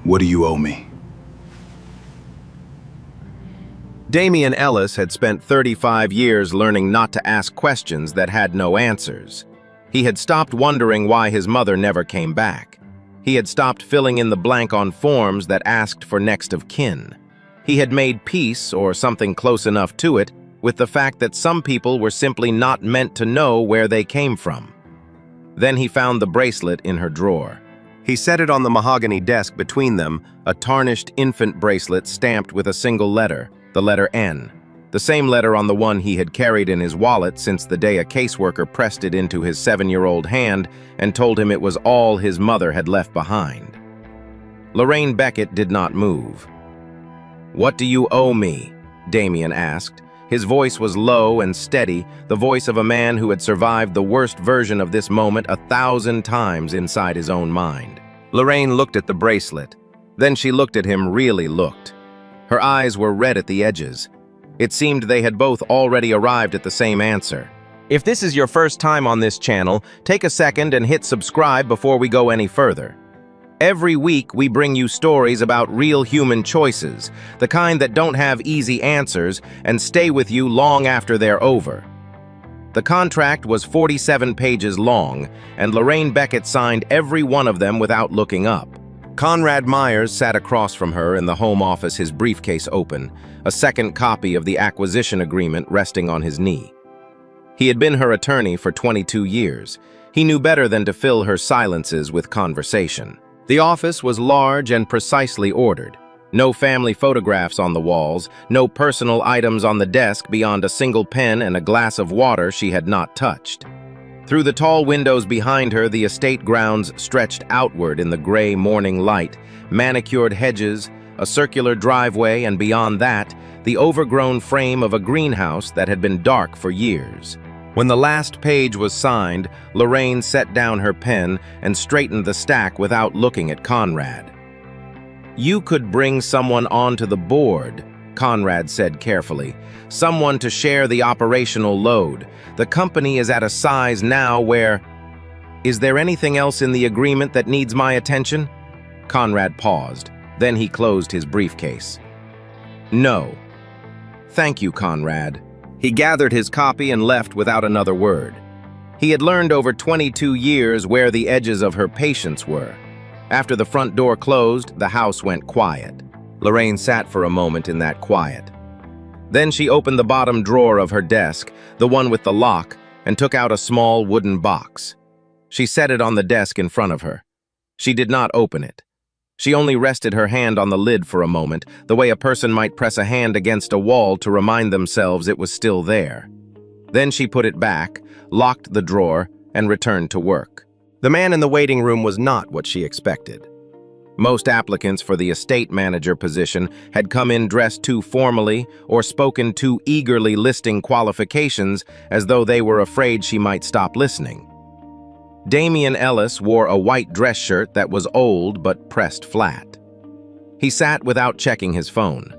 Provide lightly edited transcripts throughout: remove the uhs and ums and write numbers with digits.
What do you owe me? Damian Ellis had spent 35 years learning not to ask questions that had no answers. He had stopped wondering why his mother never came back. He had stopped filling in the blank on forms that asked for next of kin. He had made peace, or something close enough to it, with the fact that some people were simply not meant to know where they came from. Then he found the bracelet in her drawer. He set it on the mahogany desk between them, a tarnished infant bracelet stamped with a single letter, the letter N, the same letter on the one he had carried in his wallet since the day a caseworker pressed it into his 7-year-old hand and told him it was all his mother had left behind. Lorraine Beckett did not move. "What do you owe me?" Damian asked. His voice was low and steady, the voice of a man who had survived the worst version of this moment 1,000 times inside his own mind. Lorraine looked at the bracelet. Then she looked at him, really looked. Her eyes were red at the edges. It seemed they had both already arrived at the same answer. If this is your first time on this channel, take a second and hit subscribe before we go any further. Every week, we bring you stories about real human choices, the kind that don't have easy answers and stay with you long after they're over. The contract was 47 pages long, and Lorraine Beckett signed every one of them without looking up. Conrad Myers sat across from her in the home office, his briefcase open, a second copy of the acquisition agreement resting on his knee. He had been her attorney for 22 years. He knew better than to fill her silences with conversation. The office was large and precisely ordered. No family photographs on the walls, no personal items on the desk beyond a single pen and a glass of water she had not touched. Through the tall windows behind her, the estate grounds stretched outward in the gray morning light, manicured hedges, a circular driveway, and beyond that, the overgrown frame of a greenhouse that had been dark for years. When the last page was signed, Lorraine set down her pen and straightened the stack without looking at Conrad. "You could bring someone onto the board," Conrad said carefully. "Someone to share the operational load. The company is at a size now where... Is there anything else in the agreement that needs my attention?" Conrad paused. Then he closed his briefcase. "No." "Thank you, Conrad." He gathered his copy and left without another word. He had learned over 22 years where the edges of her patience were. After the front door closed, the house went quiet. Lorraine sat for a moment in that quiet. Then she opened the bottom drawer of her desk, the one with the lock, and took out a small wooden box. She set it on the desk in front of her. She did not open it. She only rested her hand on the lid for a moment, the way a person might press a hand against a wall to remind themselves it was still there. Then she put it back, locked the drawer, and returned to work. The man in the waiting room was not what she expected. Most applicants for the estate manager position had come in dressed too formally or spoken too eagerly, listing qualifications as though they were afraid she might stop listening. Damian Ellis wore a white dress shirt that was old but pressed flat. He sat without checking his phone.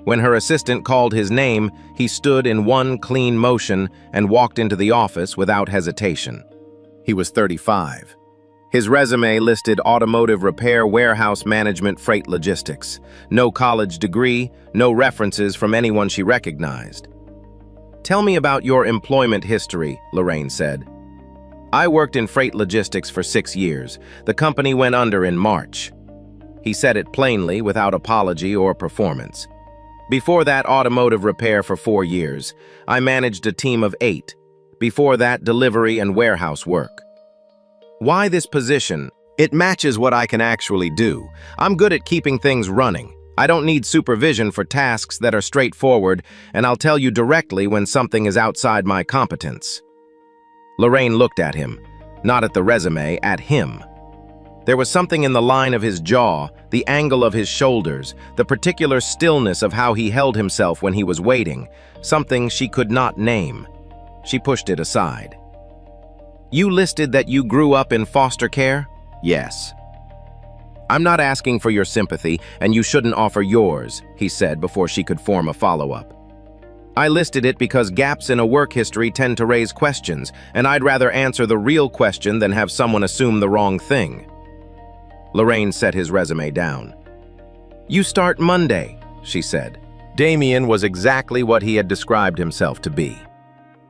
When her assistant called his name, he stood in one clean motion and walked into the office without hesitation. He was 35. His resume listed automotive repair, warehouse management, freight logistics. No college degree, no references from anyone she recognized. "Tell me about your employment history," Lorraine said. "I worked in freight logistics for 6 years. The company went under in March." He said it plainly, without apology or performance. "Before that, automotive repair for 4 years. I managed a team of 8. Before that, delivery and warehouse work." "Why this position?" "It matches what I can actually do. I'm good at keeping things running. I don't need supervision for tasks that are straightforward, and I'll tell you directly when something is outside my competence." Lorraine looked at him, not at the resume, at him. There was something in the line of his jaw, the angle of his shoulders, the particular stillness of how he held himself when he was waiting, something she could not name. She pushed it aside. "You listed that you grew up in foster care?" "Yes." "I'm not asking for your sympathy, and you shouldn't offer yours," he said before she could form a follow-up. "I listed it because gaps in a work history tend to raise questions, and I'd rather answer the real question than have someone assume the wrong thing." Lorraine set his resume down. "You start Monday," she said. Damien was exactly what he had described himself to be.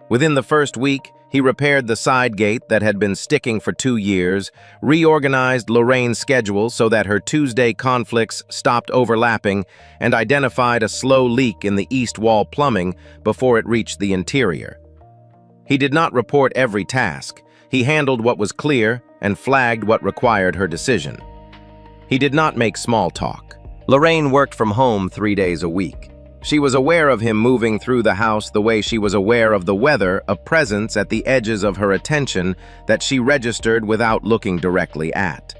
Within the first week, he repaired the side gate that had been sticking for 2 years, reorganized Lorraine's schedule so that her Tuesday conflicts stopped overlapping, and identified a slow leak in the east wall plumbing before it reached the interior. He did not report every task. He handled what was clear and flagged what required her decision. He did not make small talk. Lorraine worked from home 3 days a week. She was aware of him moving through the house the way she was aware of the weather, a presence at the edges of her attention that she registered without looking directly at.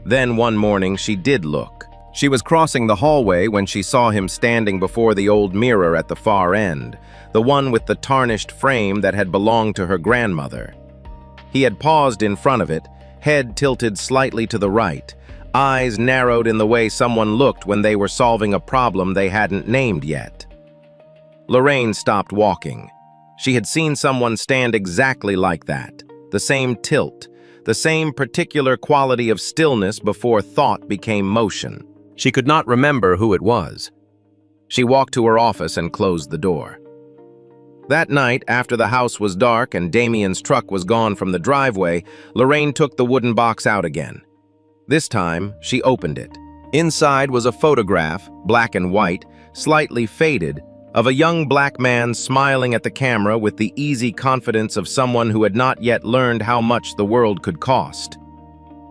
Then one morning she did look. She was crossing the hallway when she saw him standing before the old mirror at the far end, the one with the tarnished frame that had belonged to her grandmother. He had paused in front of it, head tilted slightly to the right, eyes narrowed in the way someone looked when they were solving a problem they hadn't named yet. Lorraine stopped walking. She had seen someone stand exactly like that, the same tilt, the same particular quality of stillness before thought became motion. She could not remember who it was. She walked to her office and closed the door. That night, after the house was dark and Damien's truck was gone from the driveway, Lorraine took the wooden box out again. This time, she opened it. Inside was a photograph, black and white, slightly faded, of a young black man smiling at the camera with the easy confidence of someone who had not yet learned how much the world could cost.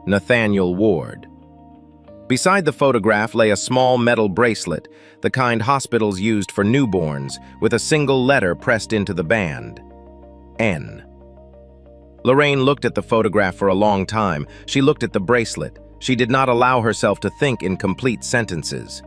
Nathaniel Ward. Beside the photograph lay a small metal bracelet, the kind hospitals used for newborns, with a single letter pressed into the band. N. Lorraine looked at the photograph for a long time. She looked at the bracelet. She did not allow herself to think in complete sentences.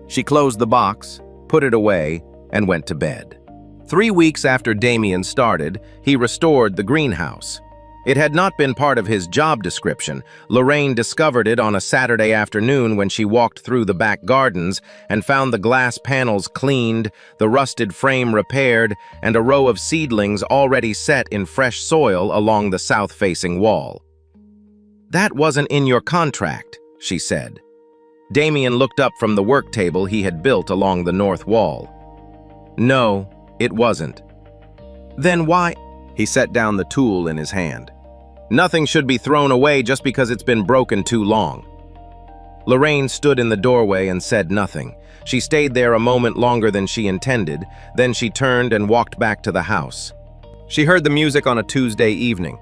She closed the box, put it away, and went to bed. 3 weeks after Damien started, he restored the greenhouse. It had not been part of his job description. Lorraine discovered it on a Saturday afternoon when she walked through the back gardens and found the glass panels cleaned, the rusted frame repaired, and a row of seedlings already set in fresh soil along the south-facing wall. "That wasn't in your contract," she said. Damien looked up from the work table he had built along the north wall. "No, it wasn't." "Then why?" He set down the tool in his hand. "Nothing should be thrown away just because it's been broken too long." Lorraine stood in the doorway and said nothing. She stayed there a moment longer than she intended, then she turned and walked back to the house. She heard the music on a Tuesday evening.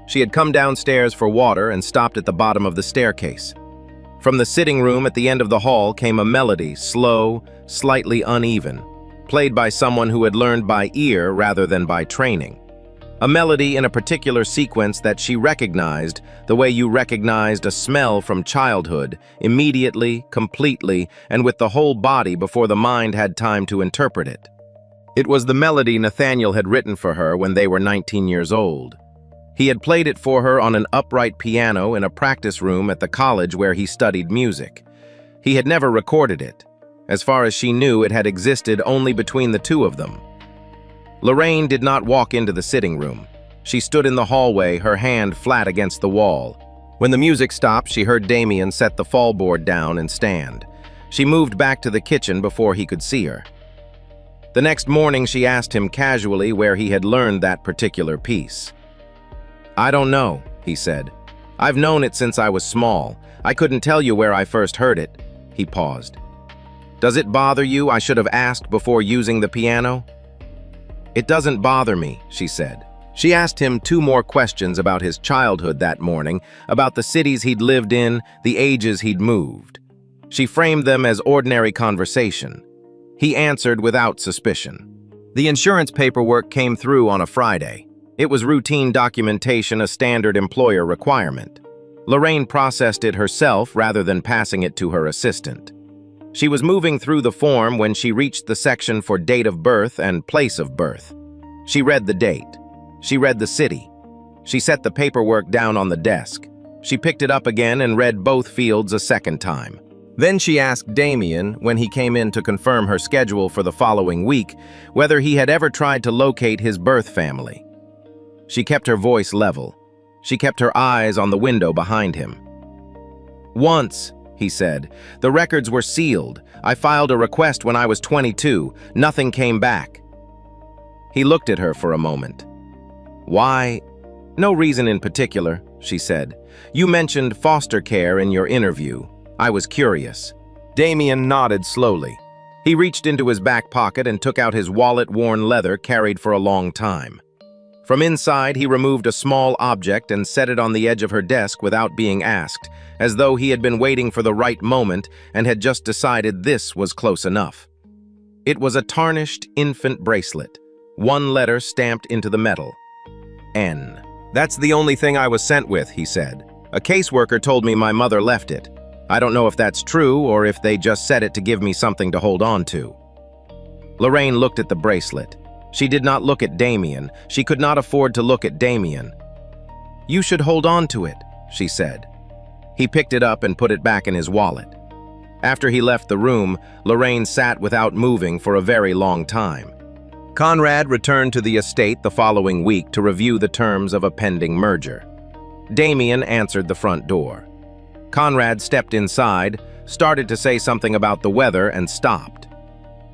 She had come downstairs for water and stopped at the bottom of the staircase. From the sitting room at the end of the hall came a melody, slow, slightly uneven, played by someone who had learned by ear rather than by training. A melody in a particular sequence that she recognized, the way you recognized a smell from childhood, immediately, completely, and with the whole body before the mind had time to interpret it. It was the melody Nathaniel had written for her when they were 19 years old. He had played it for her on an upright piano in a practice room at the college where he studied music. He had never recorded it. As far as she knew, it had existed only between the two of them. Lorraine did not walk into the sitting room. She stood in the hallway, her hand flat against the wall. When the music stopped, she heard Damien set the fallboard down and stand. She moved back to the kitchen before he could see her. The next morning, she asked him casually where he had learned that particular piece. "I don't know," he said. "I've known it since I was small. I couldn't tell you where I first heard it." He paused. "Does it bother you I should have asked before using the piano?" "It doesn't bother me," she said. She asked him 2 more questions about his childhood that morning, about the cities he'd lived in, the ages he'd moved. She framed them as ordinary conversation. He answered without suspicion. The insurance paperwork came through on a Friday. It was routine documentation, a standard employer requirement. Lorraine processed it herself rather than passing it to her assistant. She was moving through the form when she reached the section for date of birth and place of birth. She read the date. She read the city. She set the paperwork down on the desk. She picked it up again and read both fields a second time. Then she asked Damien, when he came in to confirm her schedule for the following week, whether he had ever tried to locate his birth family. She kept her voice level. She kept her eyes on the window behind him. "Once," he said. "The records were sealed. I filed a request when I was 22. Nothing came back." He looked at her for a moment. "Why?" "No reason in particular," she said. "You mentioned foster care in your interview. I was curious." Damien nodded slowly. He reached into his back pocket and took out his wallet-worn leather carried for a long time. From inside, he removed a small object and set it on the edge of her desk without being asked, as though he had been waiting for the right moment and had just decided this was close enough. It was a tarnished infant bracelet, one letter stamped into the metal. N. "That's the only thing I was sent with," he said. "A caseworker told me my mother left it. I don't know if that's true or if they just said it to give me something to hold on to." Lorraine looked at the bracelet. She did not look at Damien. She could not afford to look at Damien. "You should hold on to it," she said. He picked it up and put it back in his wallet. After he left the room, Lorraine sat without moving for a very long time. Conrad returned to the estate the following week to review the terms of a pending merger. Damien answered the front door. Conrad stepped inside, started to say something about the weather, and stopped.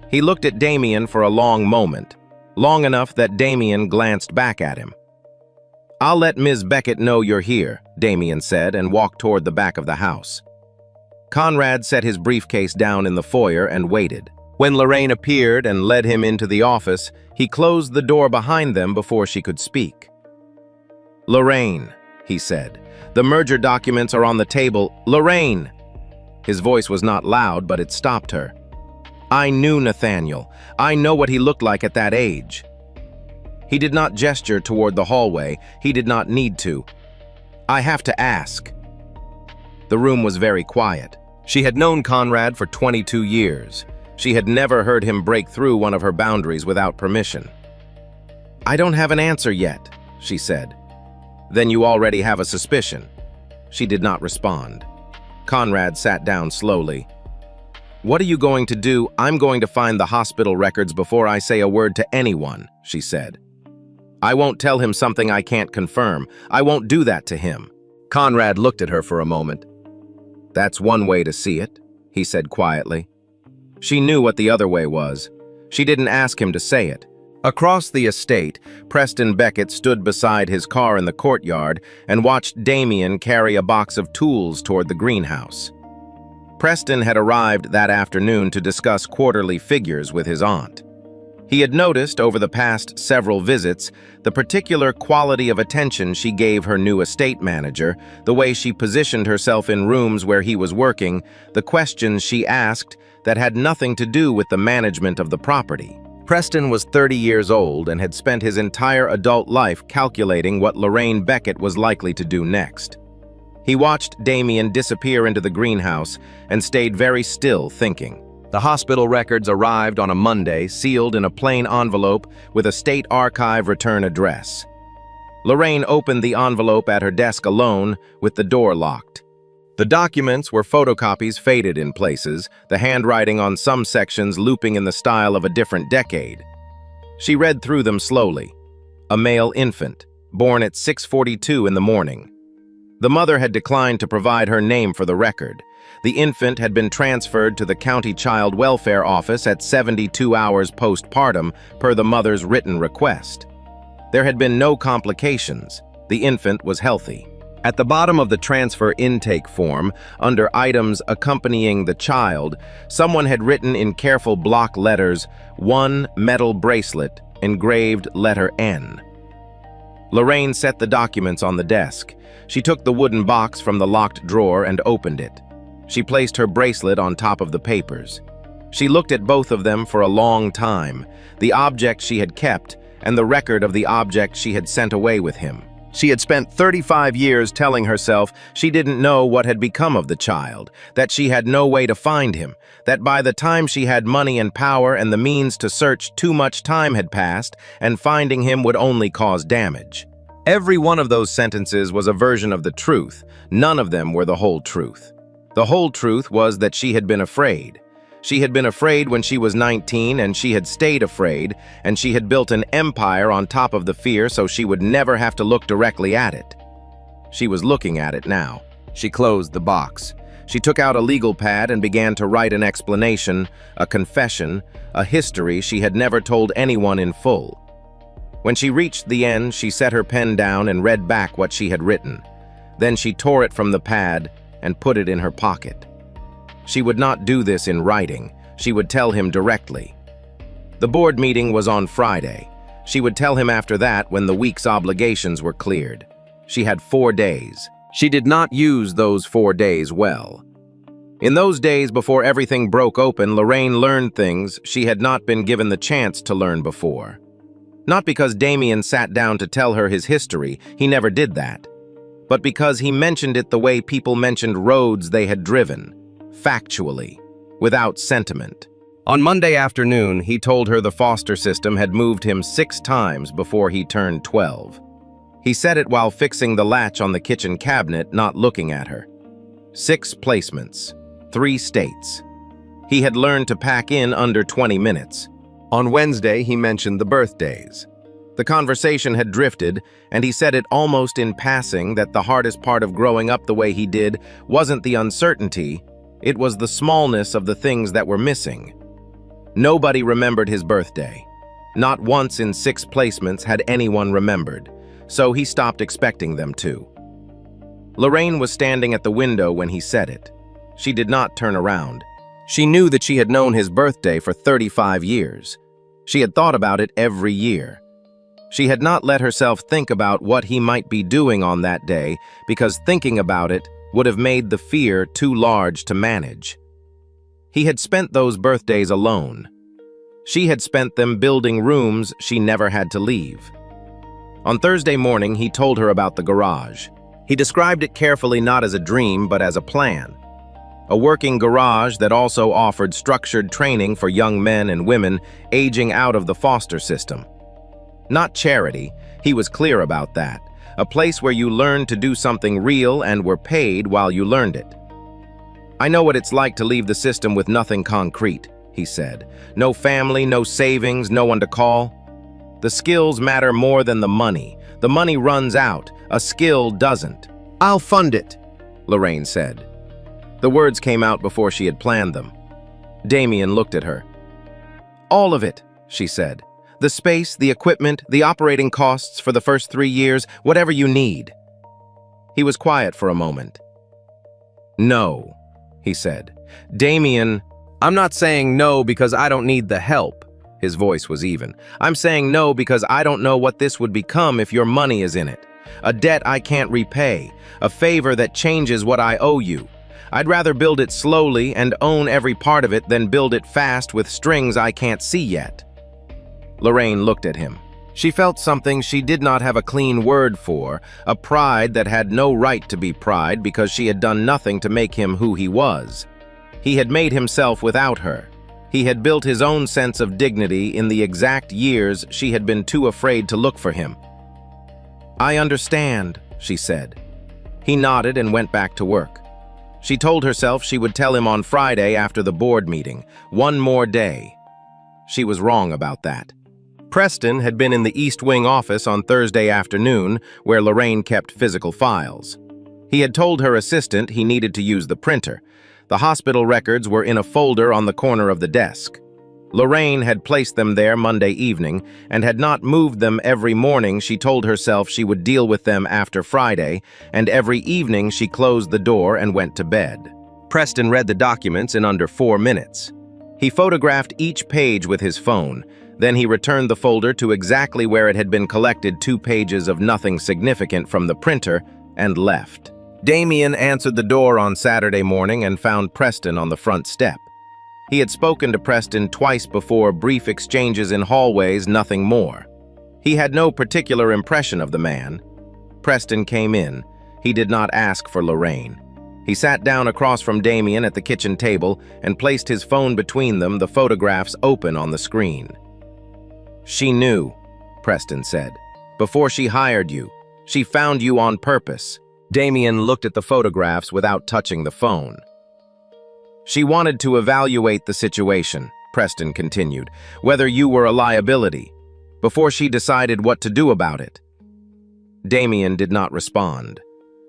He looked at Damien for a long moment, long enough that Damien glanced back at him. "I'll let Ms. Beckett know you're here," Damien said, and walked toward the back of the house. Conrad set his briefcase down in the foyer and waited. When Lorraine appeared and led him into the office, he closed the door behind them before she could speak. "Lorraine," he said, "the merger documents are on the table." "Lorraine!" His voice was not loud, but it stopped her. "I knew Nathaniel. I know what he looked like at that age." He did not gesture toward the hallway. He did not need to. "I have to ask." The room was very quiet. She had known Conrad for 22 years. She had never heard him break through one of her boundaries without permission. "I don't have an answer yet," she said. "Then you already have a suspicion." She did not respond. Conrad sat down slowly. "What are you going to do?" "I'm going to find the hospital records before I say a word to anyone," she said. "I won't tell him something I can't confirm. I won't do that to him." Conrad looked at her for a moment. "That's one way to see it," he said quietly. She knew what the other way was. She didn't ask him to say it. Across the estate, Preston Beckett stood beside his car in the courtyard and watched Damien carry a box of tools toward the greenhouse. Preston had arrived that afternoon to discuss quarterly figures with his aunt. He had noticed over the past several visits the particular quality of attention she gave her new estate manager, the way she positioned herself in rooms where he was working, the questions she asked that had nothing to do with the management of the property. Preston was 30 years old and had spent his entire adult life calculating what Lorraine Beckett was likely to do next. He watched Damien disappear into the greenhouse and stayed very still, thinking. The hospital records arrived on a Monday, sealed in a plain envelope with a state archive return address. Lorraine opened the envelope at her desk alone, with the door locked. The documents were photocopies faded in places, the handwriting on some sections looping in the style of a different decade. She read through them slowly. A male infant, born at 6:42 in the morning. The mother had declined to provide her name for the record. The infant had been transferred to the County Child Welfare Office at 72 hours postpartum, per the mother's written request. There had been no complications. The infant was healthy. At the bottom of the transfer intake form, under items accompanying the child, someone had written in careful block letters, "1 metal bracelet," engraved letter N. Lorraine set the documents on the desk. She took the wooden box from the locked drawer and opened it. She placed her bracelet on top of the papers. She looked at both of them for a long time, the object she had kept and the record of the object she had sent away with him. She had spent 35 years telling herself she didn't know what had become of the child, that she had no way to find him, that by the time she had money and power and the means to search, too much time had passed, and finding him would only cause damage. Every one of those sentences was a version of the truth. None of them were the whole truth. The whole truth was that she had been afraid. She had been afraid when she was 19, and she had stayed afraid, and she had built an empire on top of the fear so she would never have to look directly at it. She was looking at it now. She closed the box. She took out a legal pad and began to write an explanation, a confession, a history she had never told anyone in full. When she reached the end, she set her pen down and read back what she had written. Then she tore it from the pad and put it in her pocket. She would not do this in writing. She would tell him directly. The board meeting was on Friday. She would tell him after that when the week's obligations were cleared. She had 4 days. She did not use those 4 days well. In those days before everything broke open, Lorraine learned things she had not been given the chance to learn before. Not because Damien sat down to tell her his history, he never did that, but because he mentioned it the way people mentioned roads they had driven, factually, without sentiment. On Monday afternoon, he told her the foster system had moved him 6 times before he turned 12. He said it while fixing the latch on the kitchen cabinet, not looking at her. 6 placements, 3 states. He had learned to pack in under 20 minutes. On Wednesday, he mentioned the birthdays. The conversation had drifted, and he said it almost in passing that the hardest part of growing up the way he did wasn't the uncertainty, it was the smallness of the things that were missing. Nobody remembered his birthday. Not once in 6 placements had anyone remembered, so he stopped expecting them to. Lorraine was standing at the window when he said it. She did not turn around. She knew that she had known his birthday for 35 years. She had thought about it every year. She had not let herself think about what he might be doing on that day because thinking about it would have made the fear too large to manage. He had spent those birthdays alone. She had spent them building rooms she never had to leave. On Thursday morning, he told her about the garage. He described it carefully not as a dream, but as a plan. A working garage that also offered structured training for young men and women aging out of the foster system. Not charity, he was clear about that. A place where you learned to do something real and were paid while you learned it. I know what it's like to leave the system with nothing concrete, he said. No family, no savings, no one to call. The skills matter more than the money. The money runs out. A skill doesn't. I'll fund it, Lorraine said. The words came out before she had planned them. Damien looked at her. All of it, she said. The space, the equipment, the operating costs for the first 3 years, whatever you need. He was quiet for a moment. No, he said. Damien, I'm not saying no because I don't need the help. His voice was even. I'm saying no because I don't know what this would become if your money is in it. A debt I can't repay. A favor that changes what I owe you. I'd rather build it slowly and own every part of it than build it fast with strings I can't see yet. Lorraine looked at him. She felt something she did not have a clean word for, a pride that had no right to be pride because she had done nothing to make him who he was. He had made himself without her. He had built his own sense of dignity in the exact years she had been too afraid to look for him. I understand, she said. He nodded and went back to work. She told herself she would tell him on Friday after the board meeting, 1 more day. She was wrong about that. Preston had been in the East Wing office on Thursday afternoon, where Lorraine kept physical files. He had told her assistant he needed to use the printer. The hospital records were in a folder on the corner of the desk. Lorraine had placed them there Monday evening and had not moved them every morning. She told herself she would deal with them after Friday, and every evening she closed the door and went to bed. Preston read the documents in under 4 minutes. He photographed each page with his phone. Then he returned the folder to exactly where it had been collected, 2 pages of nothing significant from the printer, and left. Damien answered the door on Saturday morning and found Preston on the front step. He had spoken to Preston twice before, brief exchanges in hallways, nothing more. He had no particular impression of the man. Preston came in. He did not ask for Lorraine. He sat down across from Damien at the kitchen table and placed his phone between them, the photographs open on the screen. She knew, Preston said. Before she hired you. She found you on purpose. Damien looked at the photographs without touching the phone. She wanted to evaluate the situation, Preston continued, whether you were a liability, before she decided what to do about it. Damien did not respond.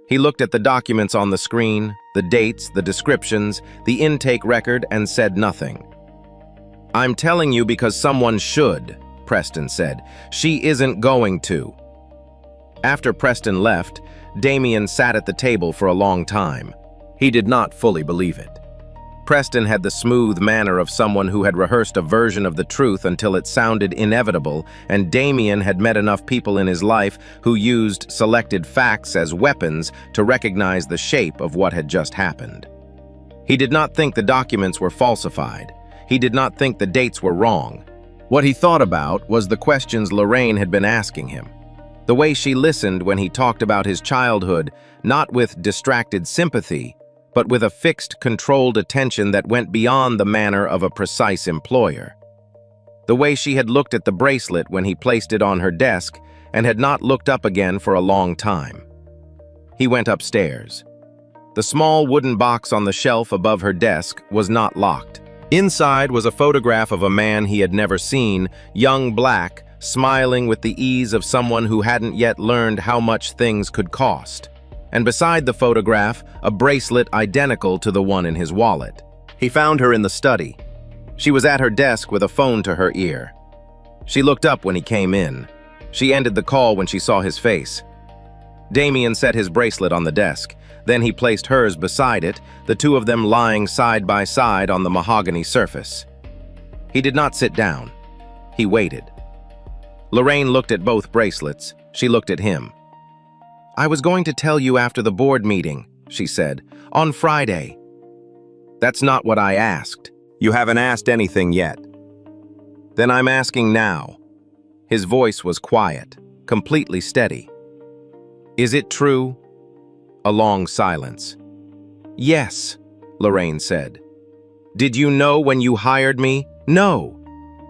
He looked at the documents on the screen, the the dates, the descriptions, the intake record, and said nothing. "I'm telling you because someone should," Preston said. "She isn't going to." After Preston left, Damien sat at the table for a long time. He did not fully believe it. Preston had the smooth manner of someone who had rehearsed a version of the truth until it sounded inevitable, and Damien had met enough people in his life who used selected facts as weapons to recognize the shape of what had just happened. He did not think the documents were falsified. He did not think the dates were wrong. What he thought about was the questions Lorraine had been asking him. The way she listened when he talked about his childhood, not with distracted sympathy, but with a fixed, controlled attention that went beyond the manner of a precise employer. The way she had looked at the bracelet when he placed it on her desk and had not looked up again for a long time. He went upstairs. The small wooden box on the shelf above her desk was not locked. Inside was a photograph of a man he had never seen, young black, smiling with the ease of someone who hadn't yet learned how much things could cost. And beside the photograph, a bracelet identical to the one in his wallet. He found her in the study. She was at her desk with a phone to her ear. She looked up when he came in. She ended the call when she saw his face. Damien set his bracelet on the desk. Then he placed hers beside it, the two of them lying side by side on the mahogany surface. He did not sit down. He waited. Lorraine looked at both bracelets. She looked at him. "I was going to tell you after the board meeting," she said, "on Friday." "That's not what I asked. You haven't asked anything yet." "Then I'm asking now." His voice was quiet, completely steady. "Is it true?" A long silence. "Yes," Lorraine said. "Did you know when you hired me?" "No."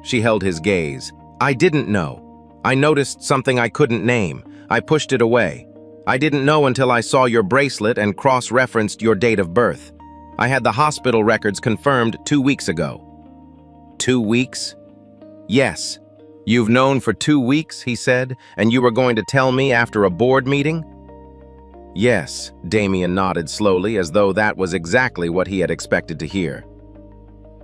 She held his gaze. "I didn't know. I noticed something I couldn't name. I pushed it away. I didn't know until I saw your bracelet and cross-referenced your date of birth. I had the hospital records confirmed 2 weeks ago." 2 weeks? "Yes. You've known for 2 weeks," he said, "and you were going to tell me after a board meeting?" "Yes," Damien nodded slowly, as though that was exactly what he had expected to hear.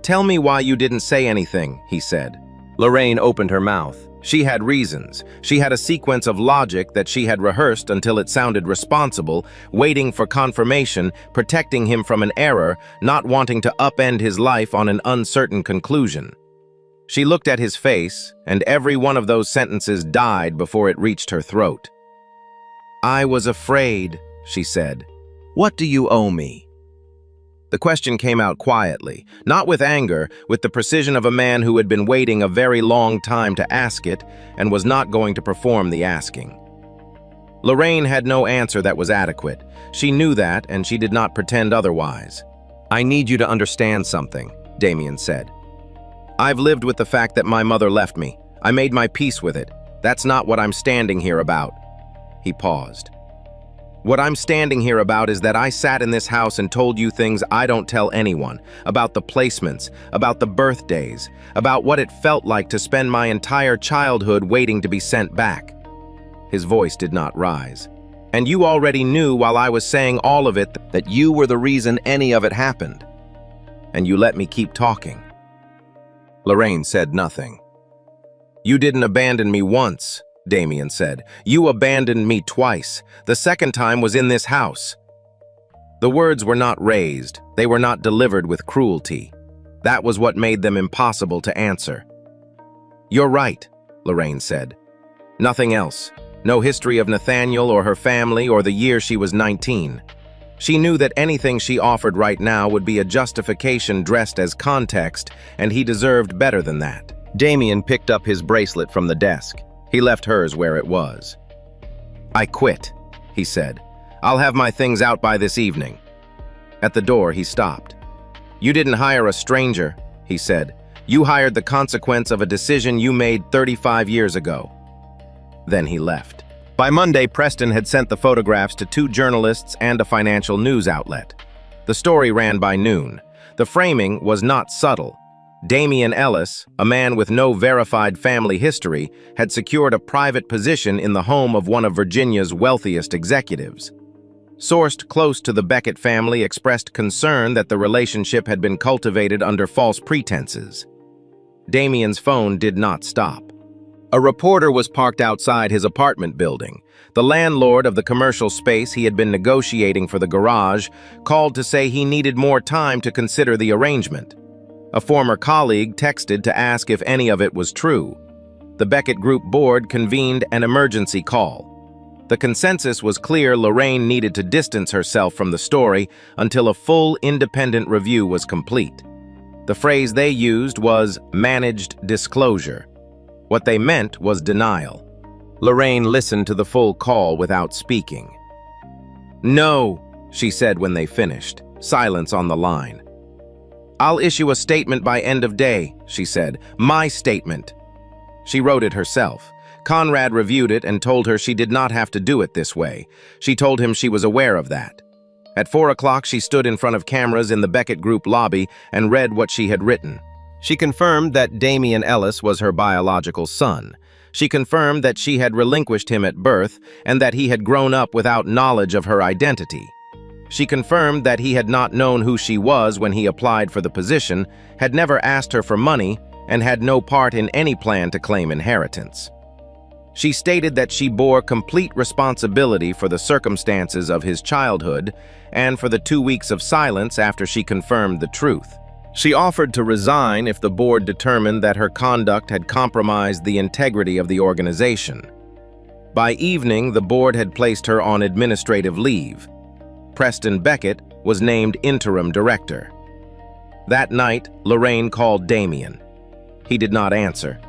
"Tell me why you didn't say anything," he said. Lorraine opened her mouth. She had reasons. She had a sequence of logic that she had rehearsed until it sounded responsible, waiting for confirmation, protecting him from an error, not wanting to upend his life on an uncertain conclusion. She looked at his face, and every one of those sentences died before it reached her throat. "I was afraid," she said. "What do you owe me?" The question came out quietly, not with anger, with the precision of a man who had been waiting a very long time to ask it and was not going to perform the asking. Lorraine had no answer that was adequate. She knew that, and she did not pretend otherwise. "I need you to understand something," Damien said. "I've lived with the fact that my mother left me. I made my peace with it. That's not what I'm standing here about." He paused. "What I'm standing here about is that I sat in this house and told you things I don't tell anyone, about the placements, about the birthdays, about what it felt like to spend my entire childhood waiting to be sent back." His voice did not rise. "And you already knew while I was saying all of it that you were the reason any of it happened. And you let me keep talking." Lorraine said nothing. "You didn't abandon me once," Damien said. "You abandoned me twice. The second time was in this house." The words were not raised. They were not delivered with cruelty. That was what made them impossible to answer. "You're right," Lorraine said. Nothing else. No history of Nathaniel or her family or the year she was 19. She knew that anything she offered right now would be a justification dressed as context, and he deserved better than that. Damien picked up his bracelet from the desk. He left hers where it was. "I quit," he said. "I'll have my things out by this evening." At the door, he stopped. "You didn't hire a stranger," he said. "You hired the consequence of a decision you made 35 years ago." Then he left. By Monday, Preston had sent the photographs to 2 journalists and a financial news outlet. The story ran by noon. The framing was not subtle. Damien Ellis, a man with no verified family history, had secured a private position in the home of one of Virginia's wealthiest executives. Sourced close to the Beckett family expressed concern that the relationship had been cultivated under false pretenses. Damien's phone did not stop. A reporter was parked outside his apartment building. The landlord of the commercial space he had been negotiating for the garage called to say he needed more time to consider the arrangement. A former colleague texted to ask if any of it was true. The Beckett Group board convened an emergency call. The consensus was clear: Lorraine needed to distance herself from the story until a full independent review was complete. The phrase they used was managed disclosure. What they meant was denial. Lorraine listened to the full call without speaking. "No," she said when they finished. Silence on the line. "I'll issue a statement by end of day," she said. "My statement." She wrote it herself. Conrad reviewed it and told her she did not have to do it this way. She told him she was aware of that. At 4 o'clock, she stood in front of cameras in the Beckett Group lobby and read what she had written. She confirmed that Damien Ellis was her biological son. She confirmed that she had relinquished him at birth and that he had grown up without knowledge of her identity. She confirmed that he had not known who she was when he applied for the position, had never asked her for money, and had no part in any plan to claim inheritance. She stated that she bore complete responsibility for the circumstances of his childhood and for the 2 weeks of silence after she confirmed the truth. She offered to resign if the board determined that her conduct had compromised the integrity of the organization. By evening, the board had placed her on administrative leave. Preston Beckett was named interim director. That night, Lorraine called Damien. He did not answer.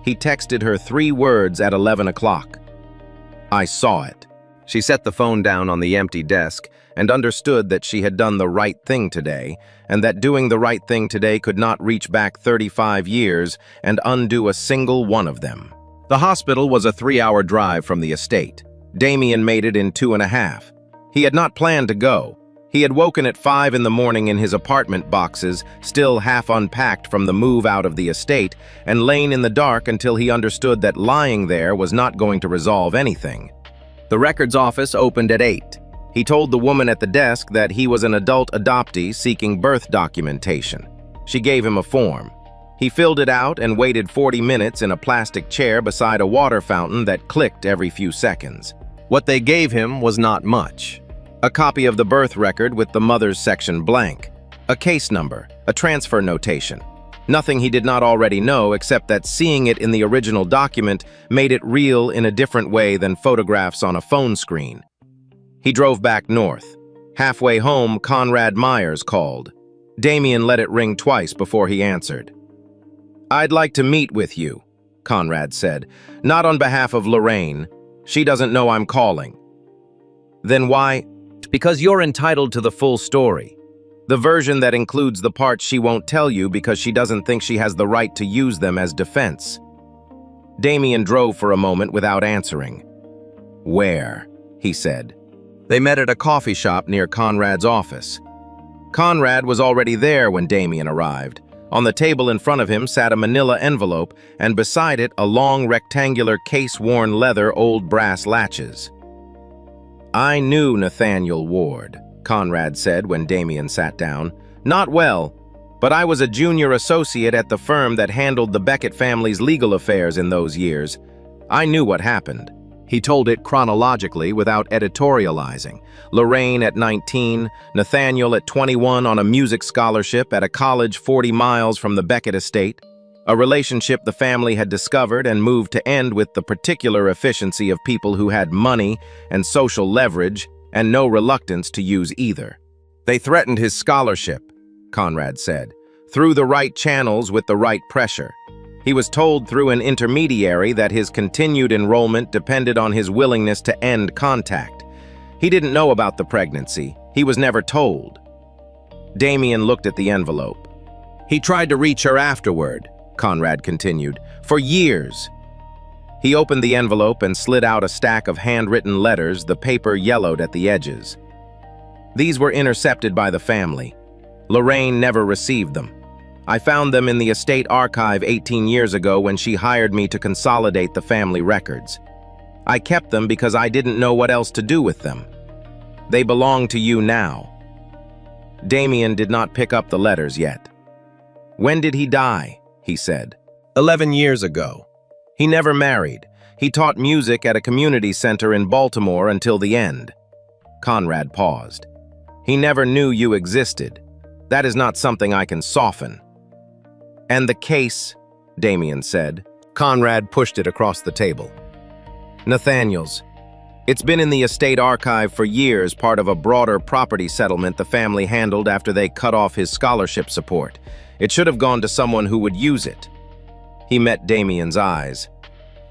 He texted her 3 words at 11 o'clock. "I saw it." She set the phone down on the empty desk and understood that she had done the right thing today, and that doing the right thing today could not reach back 35 years and undo a single one of them. The hospital was a 3-hour drive from the estate. Damien made it in 2.5. He had not planned to go. He had woken at 5 in the morning in his apartment boxes, still half unpacked from the move out of the estate, and lain in the dark until he understood that lying there was not going to resolve anything. The records office opened at 8. He told the woman at the desk that he was an adult adoptee seeking birth documentation. She gave him a form. He filled it out and waited 40 minutes in a plastic chair beside a water fountain that clicked every few seconds. What they gave him was not much. A copy of the birth record with the mother's section blank, a case number, a transfer notation. Nothing he did not already know except that seeing it in the original document made it real in a different way than photographs on a phone screen. He drove back north. Halfway home, Conrad Myers called. Damien let it ring twice before he answered. "I'd like to meet with you," Conrad said. "Not on behalf of Lorraine. She doesn't know I'm calling." "Then why?" "Because you're entitled to the full story. The version that includes the parts she won't tell you because she doesn't think she has the right to use them as defense." Damien drove for a moment without answering. "Where?" he said. They met at a coffee shop near Conrad's office. Conrad was already there when Damien arrived. On the table in front of him sat a manila envelope, and beside it a long rectangular case-worn leather old brass latches. "I knew Nathaniel Ward," Conrad said when Damien sat down. "Not well, but I was a junior associate at the firm that handled the Beckett family's legal affairs in those years. I knew what happened." He told it chronologically without editorializing. Lorraine at 19, Nathaniel at 21 on a music scholarship at a college 40 miles from the Beckett estate, a relationship the family had discovered and moved to end with the particular efficiency of people who had money and social leverage and no reluctance to use either. "They threatened his scholarship," Conrad said, "through the right channels with the right pressure. He was told through an intermediary that his continued enrollment depended on his willingness to end contact. He didn't know about the pregnancy. He was never told." Damien looked at the envelope. "He tried to reach her afterward," Conrad continued, "for years." He opened the envelope and slid out a stack of handwritten letters, the paper yellowed at the edges. These were intercepted by the family. Lorraine never received them. I found them in the estate archive 18 years ago when she hired me to consolidate the family records. I kept them because I didn't know what else to do with them. They belong to you now." Damien did not pick up the letters yet. "When did he die?" he said. 11 years ago. He never married. He taught music at a community center in Baltimore until the end." Conrad paused. "He never knew you existed. That is not something I can soften." "And the case," Damien said. Conrad pushed it across the table. "Nathaniel's. It's been in the estate archive for years, part of a broader property settlement the family handled after they cut off his scholarship support. It should have gone to someone who would use it." He met Damien's eyes.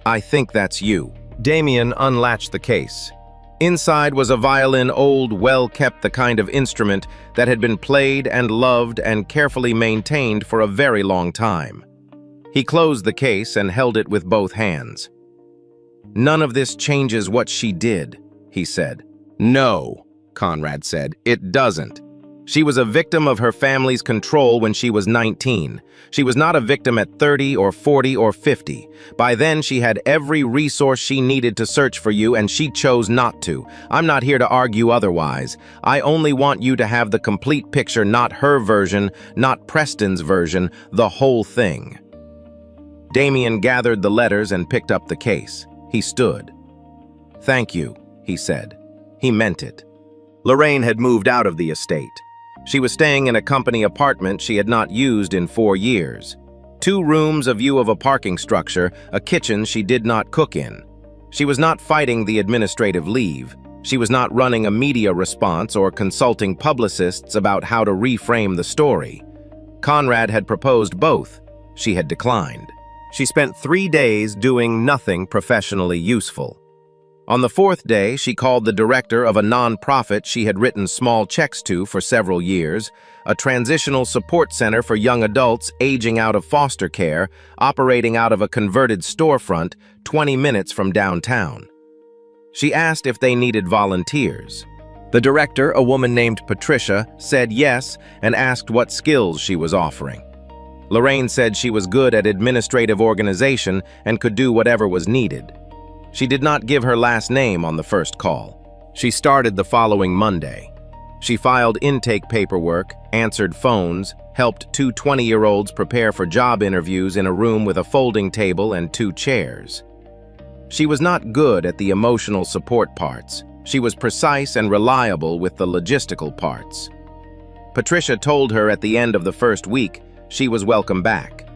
"I think that's you." Damien unlatched the case. Inside was a violin, old, well-kept, the kind of instrument that had been played and loved and carefully maintained for a very long time. He closed the case and held it with both hands. "None of this changes what she did," he said. "No," Conrad said, "it doesn't. She was a victim of her family's control when she was 19. She was not a victim at 30 or 40 or 50. By then, she had every resource she needed to search for you, and she chose not to. I'm not here to argue otherwise. I only want you to have the complete picture, not her version, not Preston's version, the whole thing." Damien gathered the letters and picked up the case. He stood. "Thank you," he said. He meant it. Lorraine had moved out of the estate. She was staying in a company apartment she had not used in 4 years. 2 rooms, a view of a parking structure, a kitchen she did not cook in. She was not fighting the administrative leave. She was not running a media response or consulting publicists about how to reframe the story. Conrad had proposed both. She had declined. She spent 3 days doing nothing professionally useful. On the 4th day, she called the director of a non-profit she had written small checks to for several years, a transitional support center for young adults aging out of foster care, operating out of a converted storefront 20 minutes from downtown. She asked if they needed volunteers. The director, a woman named Patricia, said yes and asked what skills she was offering. Lorraine said she was good at administrative organization and could do whatever was needed. She did not give her last name on the first call. She started the following Monday. She filed intake paperwork, answered phones, helped 2 20-year-olds prepare for job interviews in a room with a folding table and 2 chairs. She was not good at the emotional support parts. She was precise and reliable with the logistical parts. Patricia told her at the end of the first week she was welcome back.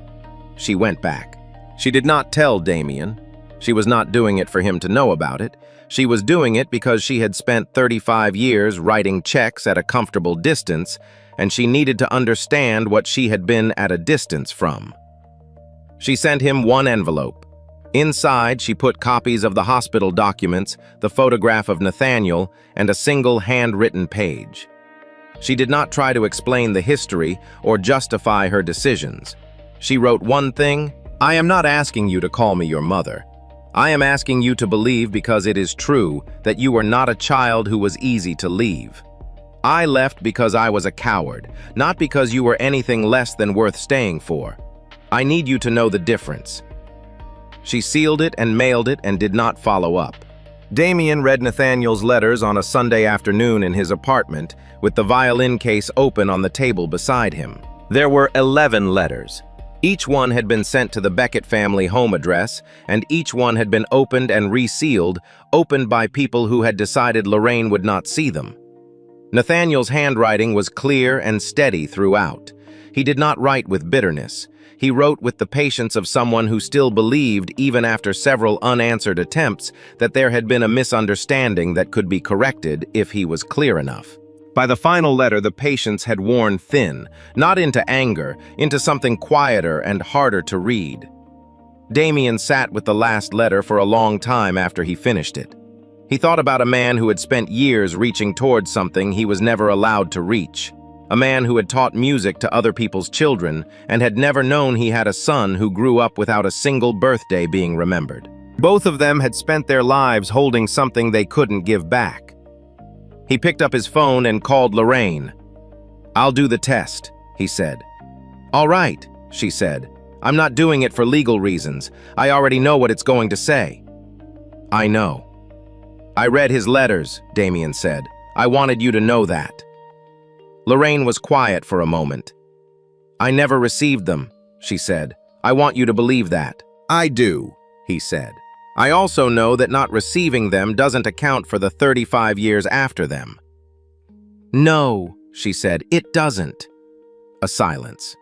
She went back. She did not tell Damien. She was not doing it for him to know about it. She was doing it because she had spent 35 years writing checks at a comfortable distance, and she needed to understand what she had been at a distance from. She sent him 1 envelope. Inside, she put copies of the hospital documents, the photograph of Nathaniel, and a single handwritten page. She did not try to explain the history or justify her decisions. She wrote one thing: "I am not asking you to call me your mother. I am asking you to believe, because it is true, that you were not a child who was easy to leave. I left because I was a coward, not because you were anything less than worth staying for. I need you to know the difference." She sealed it and mailed it and did not follow up. Damien read Nathaniel's letters on a Sunday afternoon in his apartment, with the violin case open on the table beside him. There were 11 letters. Each one had been sent to the Beckett family home address, and each one had been opened and resealed, opened by people who had decided Lorraine would not see them. Nathaniel's handwriting was clear and steady throughout. He did not write with bitterness. He wrote with the patience of someone who still believed, even after several unanswered attempts, that there had been a misunderstanding that could be corrected if he was clear enough. By the final letter, the patience had worn thin, not into anger, into something quieter and harder to read. Damien sat with the last letter for a long time after he finished it. He thought about a man who had spent years reaching towards something he was never allowed to reach. A man who had taught music to other people's children and had never known he had a son who grew up without a single birthday being remembered. Both of them had spent their lives holding something they couldn't give back. He picked up his phone and called Lorraine. "I'll do the test," he said. "All right," she said. "I'm not doing it for legal reasons. I already know what it's going to say." "I know." "I read his letters," Damien said. I wanted you to know that." Lorraine was quiet for a moment. "I never received them," she said. "I want you to believe that." "I do," he said. "I also know that not receiving them doesn't account for the 35 years after them." "No," she said, "it doesn't." A silence.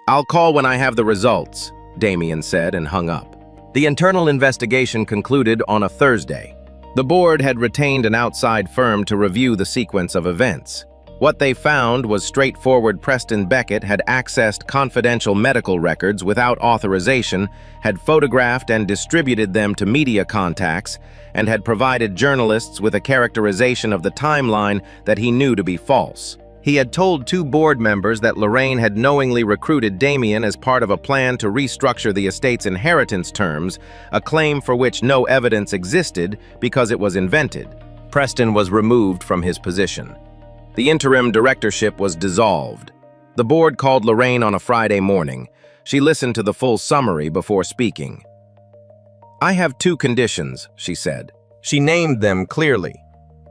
"I'll call when I have the results," Damien said and hung up. The internal investigation concluded on a Thursday. The board had retained an outside firm to review the sequence of events. What they found was straightforward. Preston Beckett had accessed confidential medical records without authorization, had photographed and distributed them to media contacts, and had provided journalists with a characterization of the timeline that he knew to be false. He had told 2 board members that Lorraine had knowingly recruited Damien as part of a plan to restructure the estate's inheritance terms, a claim for which no evidence existed because it was invented. Preston was removed from his position. The interim directorship was dissolved. The board called Lorraine on a Friday morning. She listened to the full summary before speaking. "I have 2 conditions," she said. She named them clearly.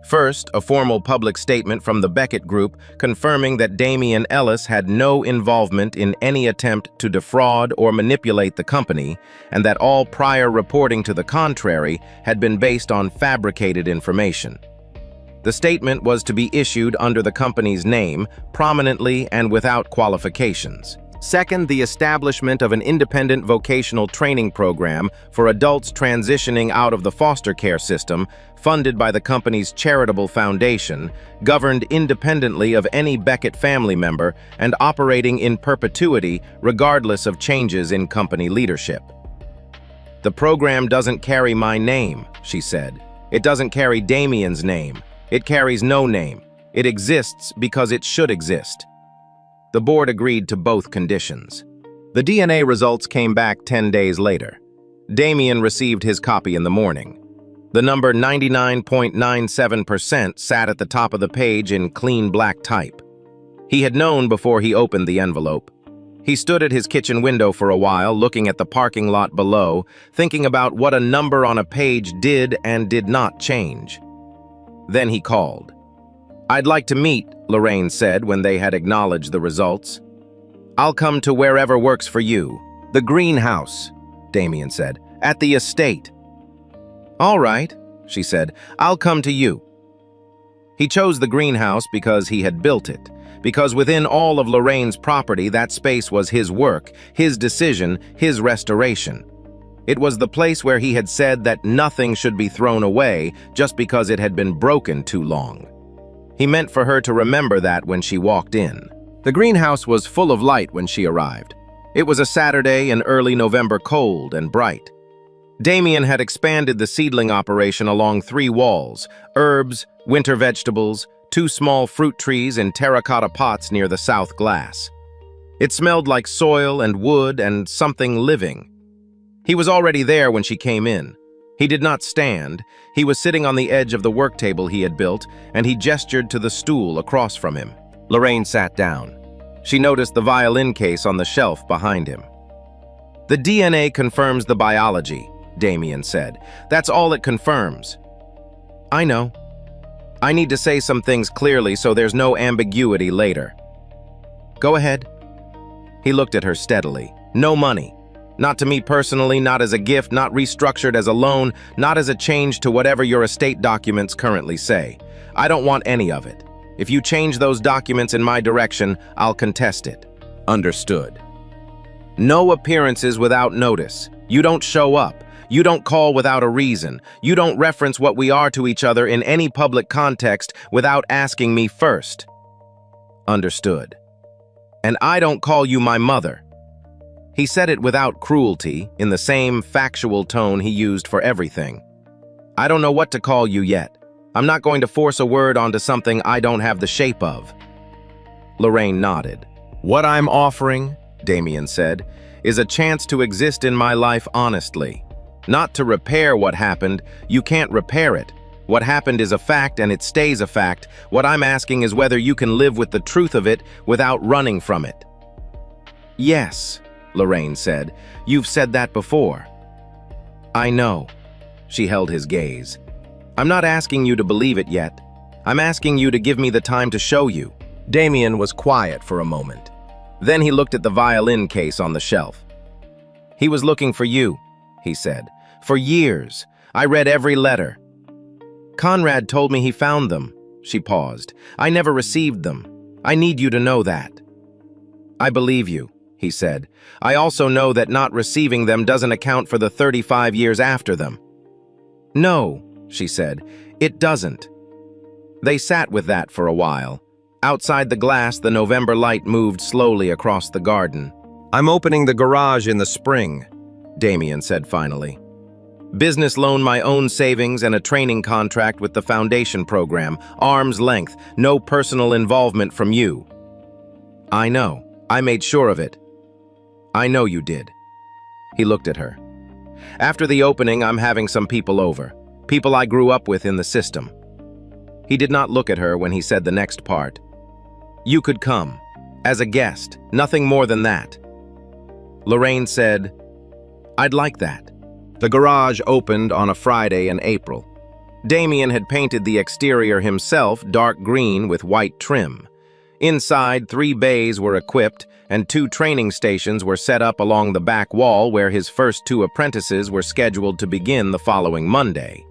First, a formal public statement from the Beckett Group confirming that Damien Ellis had no involvement in any attempt to defraud or manipulate the company, and that all prior reporting to the contrary had been based on fabricated information. The statement was to be issued under the company's name, prominently and without qualifications. Second, the establishment of an independent vocational training program for adults transitioning out of the foster care system, funded by the company's charitable foundation, governed independently of any Beckett family member and operating in perpetuity regardless of changes in company leadership. "The program doesn't carry my name," she said. "It doesn't carry Damien's name. It carries no name. It exists because it should exist." The board agreed to both conditions. The DNA results came back 10 days later. Damien received his copy in the morning. The number 99.97% sat at the top of the page in clean black type. He had known before he opened the envelope. He stood at his kitchen window for a while, looking at the parking lot below, thinking about what a number on a page did and did not change. Then he called. "I'd like to meet," Lorraine said when they had acknowledged the results. "I'll come to wherever works for you." "The greenhouse," Damien said. "At the estate." "All right," she said. "I'll come to you." He chose the greenhouse because he had built it, because within all of Lorraine's property that space was his work, his decision, his restoration. It was the place where he had said that nothing should be thrown away just because it had been broken too long. He meant for her to remember that when she walked in. The greenhouse was full of light when she arrived. It was a Saturday in early November, cold and bright. Damien had expanded the seedling operation along 3 walls: herbs, winter vegetables, 2 small fruit trees in terracotta pots near the south glass. It smelled like soil and wood and something living. He was already there when she came in. He did not stand. He was sitting on the edge of the work table he had built, and he gestured to the stool across from him. Lorraine sat down. She noticed the violin case on the shelf behind him. "The DNA confirms the biology," Damien said. "That's all it confirms." "I know. I need to say some things clearly so there's no ambiguity later." "Go ahead." He looked at her steadily. "No money. Not to me personally, not as a gift, not restructured as a loan, not as a change to whatever your estate documents currently say. I don't want any of it. If you change those documents in my direction, I'll contest it." "Understood." "No appearances without notice. You don't show up. You don't call without a reason. You don't reference what we are to each other in any public context without asking me first." "Understood." "And I don't call you my mother." He said it without cruelty, in the same factual tone he used for everything. "I don't know what to call you yet. I'm not going to force a word onto something I don't have the shape of." Lorraine nodded. "What I'm offering," Damien said, "is a chance to exist in my life honestly. Not to repair what happened. You can't repair it. What happened is a fact and it stays a fact. What I'm asking is whether you can live with the truth of it without running from it." "Yes," Lorraine said. "You've said that before." "I know." She held his gaze. "I'm not asking you to believe it yet. I'm asking you to give me the time to show you." Damien was quiet for a moment. Then he looked at the violin case on the shelf. "He was looking for you," he said. "For years. I read every letter." "Conrad told me he found them." She paused. "I never received them. I need you to know that." "I believe you," he said. "I also know that not receiving them doesn't account for the 35 years after them." "No," she said, "it doesn't." They sat with that for a while. Outside the glass, the November light moved slowly across the garden. "I'm opening the garage in the spring," Damien said finally. "Business loan, my own savings, and a training contract with the foundation program. Arm's length, no personal involvement from you." "I know. I made sure of it." "I know you did." He looked at her. "After the opening, I'm having some people over. People I grew up with in the system." He did not look at her when he said the next part. "You could come. As a guest. Nothing more than that." Lorraine said, "I'd like that." The garage opened on a Friday in April. Damien had painted the exterior himself dark green with white trim. Inside, 3 bays were equipped, and 2 training stations were set up along the back wall where his first 2 apprentices were scheduled to begin the following Monday.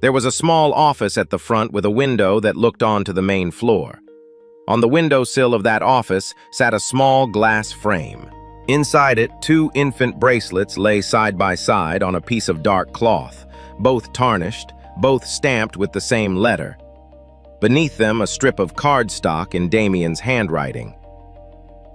There was a small office at the front with a window that looked onto the main floor. On the windowsill of that office sat a small glass frame. Inside it, 2 infant bracelets lay side by side on a piece of dark cloth, both tarnished, both stamped with the same letter. Beneath them, a strip of cardstock in Damien's handwriting.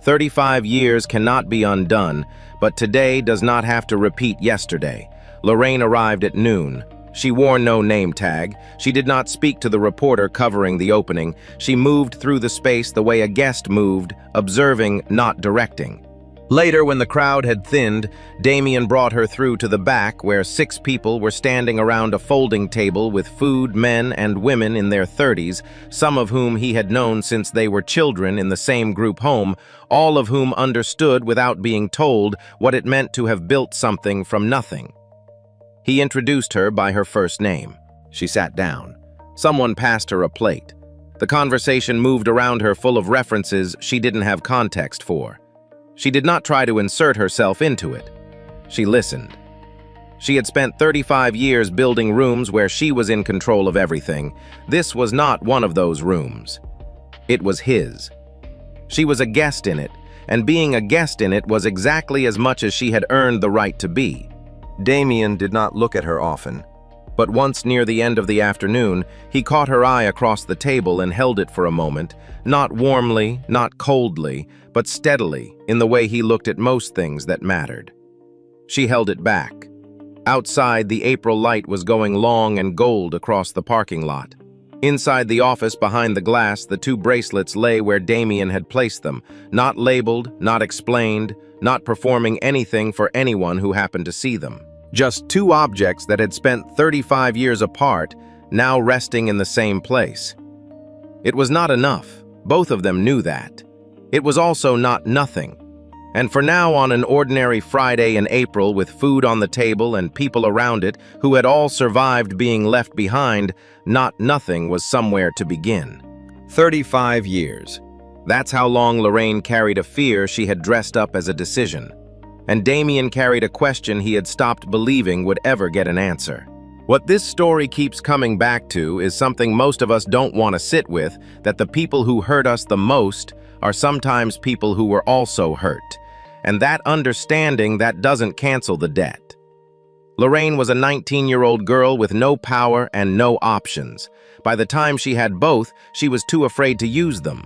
35 years cannot be undone, but today does not have to repeat yesterday. Lorraine arrived at noon. She wore no name tag. She did not speak to the reporter covering the opening. She moved through the space the way a guest moved, observing, not directing. Later, when the crowd had thinned, Damien brought her through to the back where 6 people were standing around a folding table with food, men and women in their 30s, some of whom he had known since they were children in the same group home, all of whom understood without being told what it meant to have built something from nothing. He introduced her by her first name. She sat down. Someone passed her a plate. The conversation moved around her full of references she didn't have context for. She did not try to insert herself into it. She listened. She had spent 35 years building rooms where she was in control of everything. This was not one of those rooms. It was his. She was a guest in it, and being a guest in it was exactly as much as she had earned the right to be. Damien did not look at her often, but once near the end of the afternoon, he caught her eye across the table and held it for a moment, not warmly, not coldly, but steadily, in the way he looked at most things that mattered. She held it back. Outside, the April light was going long and gold across the parking lot. Inside the office, behind the glass, the 2 bracelets lay where Damien had placed them, not labeled, not explained, not performing anything for anyone who happened to see them. Just 2 objects that had spent 35 years apart, now resting in the same place. It was not enough. Both of them knew that. It was also not nothing. And for now, on an ordinary Friday in April with food on the table and people around it who had all survived being left behind, not nothing was somewhere to begin. 35 years. That's how long Lorraine carried a fear she had dressed up as a decision. And Damien carried a question he had stopped believing would ever get an answer. What this story keeps coming back to is something most of us don't want to sit with, that the people who hurt us the most are sometimes people who were also hurt. And that understanding, that doesn't cancel the debt. Lorraine was a 19-year-old girl with no power and no options. By the time she had both, she was too afraid to use them.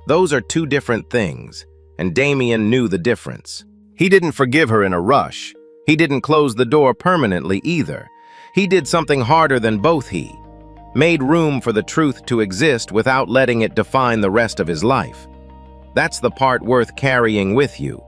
Those are 2 different things, and Damien knew the difference. He didn't forgive her in a rush. He didn't close the door permanently either. He did something harder than both he. Made room for the truth to exist without letting it define the rest of his life. That's the part worth carrying with you.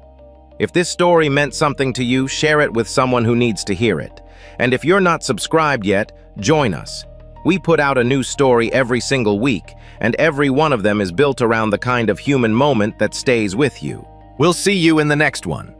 If this story meant something to you, share it with someone who needs to hear it. And if you're not subscribed yet, join us. We put out a new story every single week, and every one of them is built around the kind of human moment that stays with you. We'll see you in the next one.